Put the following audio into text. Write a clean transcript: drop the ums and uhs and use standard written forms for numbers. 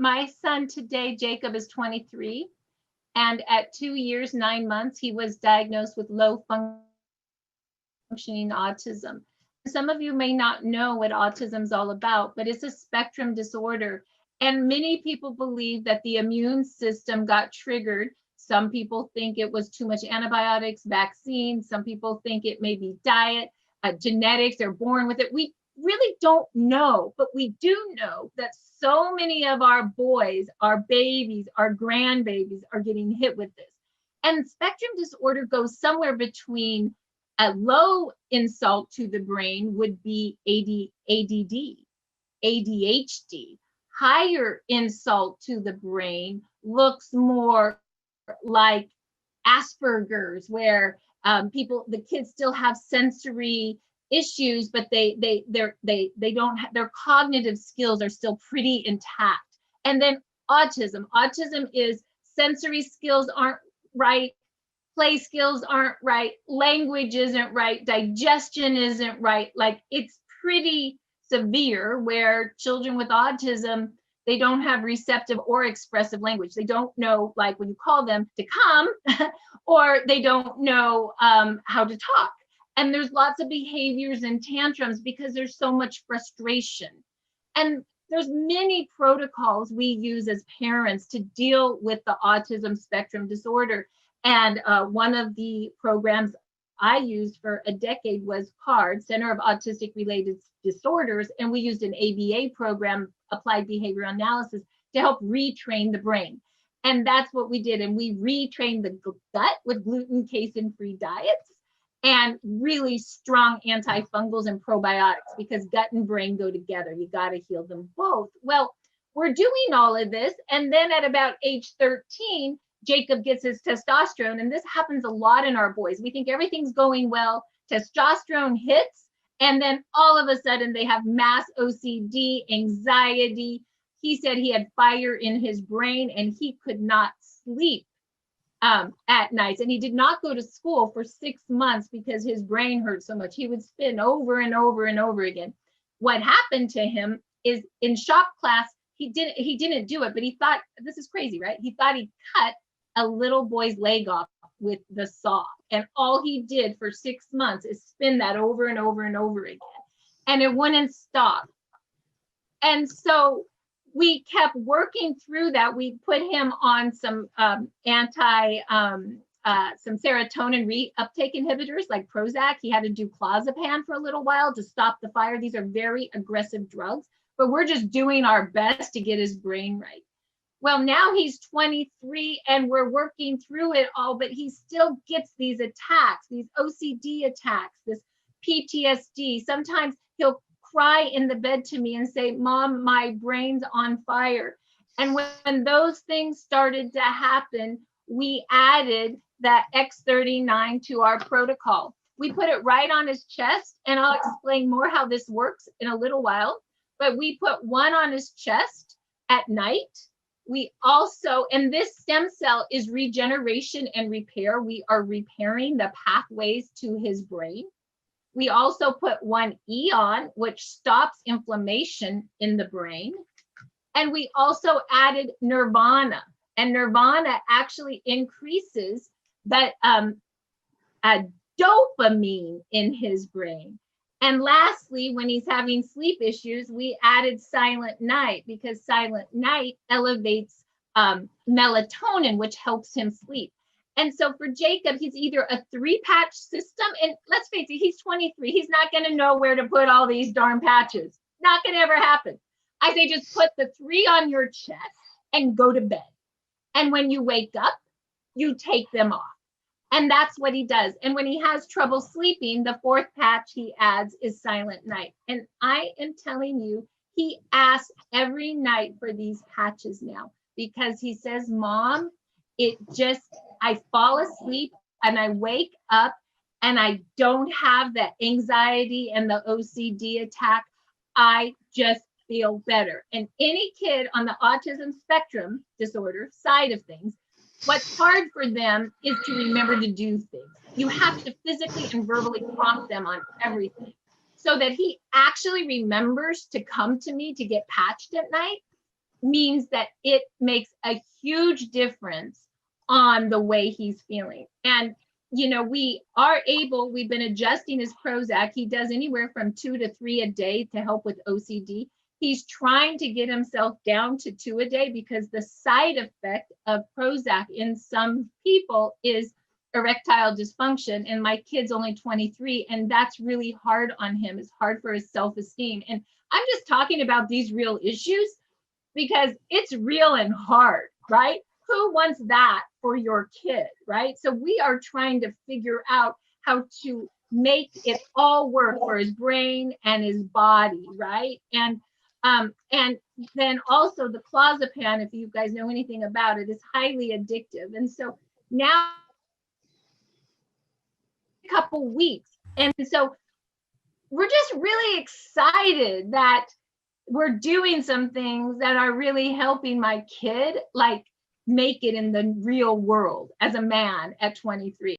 my son today, Jacob, is 23. And at 2 years, 9 months, he was diagnosed with low functioning autism. Some of you may not know what autism is all about, but it's a spectrum disorder. And many people believe that the immune system got triggered. Some people think it was too much antibiotics, vaccines. Some people think it may be diet, genetics, they're born with it. We really don't know, but we do know that so many of our boys, our babies, our grandbabies are getting hit with this. And spectrum disorder goes somewhere between a low insult to the brain would be ADD, ADHD. Higher insult to the brain looks more like Asperger's, where the kids still have sensory issues, but they don't have, their cognitive skills are still pretty intact. And then autism is sensory skills aren't right, play skills aren't right, language isn't right, digestion isn't right. Like, it's pretty severe, where children with autism, they don't have receptive or expressive language. They don't know, like, when you call them to come, or they don't know how to talk. And there's lots of behaviors and tantrums because there's so much frustration. And there's many protocols we use as parents to deal with the autism spectrum disorder. And one of the programs I used for a decade was CARD, Center of Autistic Related Disorders. And we used an ABA program, Applied Behavioral Analysis, to help retrain the brain. And that's what we did. And we retrained the gut with gluten, casein-free diets and really strong antifungals and probiotics, because gut and brain go together. You got to heal them both. Well, we're doing all of this. And then at about age 13, Jacob gets his testosterone. And this happens a lot in our boys. We think everything's going well. Testosterone hits. And then all of a sudden they have mass OCD, anxiety. He said he had fire in his brain and he could not sleep at nights. And he did not go to school for 6 months because his brain hurt so much. He would spin over and over and over again. What happened to him is, in shop class, he didn't do it, but he thought, this is crazy, right? He thought he cut a little boy's leg off with the saw. And all he did for 6 months is spin that over and over and over again. And it wouldn't stop. And so we kept working through that. We put him on some some serotonin reuptake inhibitors like Prozac. He had to do clozapam for a little while to stop the fire. These are very aggressive drugs, but we're just doing our best to get his brain right. Well, now he's 23 and we're working through it all, but he still gets these attacks, these OCD attacks, this PTSD. Sometimes he'll cry in the bed to me and say, "Mom, my brain's on fire." And when those things started to happen, we added that X39 to our protocol. We put it right on his chest, and I'll explain more how this works in a little while, but we put one on his chest at night. We also, and this stem cell is regeneration and repair. We are repairing the pathways to his brain. We also put one E on, which stops inflammation in the brain. And we also added Nirvana. And Nirvana actually increases that dopamine in his brain. And lastly, when he's having sleep issues, we added Silent Night, because Silent Night elevates melatonin, which helps him sleep. And so for Jacob, he's either a 3-patch system, and let's face it, he's 23. He's not going to know where to put all these darn patches. Not going to ever happen. I say just put the 3 on your chest and go to bed. And when you wake up, you take them off. And that's what he does. And when he has trouble sleeping, the 4th patch he adds is Silent Night. And I am telling you, he asks every night for these patches now, because he says, "Mom, I fall asleep and I wake up and I don't have the anxiety and the OCD attack. I just feel better." And any kid on the autism spectrum disorder side of things, what's hard for them is to remember to do things. You have to physically and verbally prompt them on everything, so that he actually remembers to come to me to get patched at night. means that it makes a huge difference on the way he's feeling. And we've been adjusting his Prozac. He does anywhere from 2 to 3 a day to help with OCD. He's trying to get himself down to 2 a day because the side effect of Prozac in some people is erectile dysfunction. And my kid's only 23, and that's really hard on him. It's hard for his self-esteem. And I'm just talking about these real issues because it's real and hard, right? Who wants that for your kid, right? So we are trying to figure out how to make it all work for his brain and his body, right? And then also the clozapam, if you guys know anything about it, is highly addictive. And so now a couple weeks. And so we're just really excited that we're doing some things that are really helping my kid, like make it in the real world as a man at 23.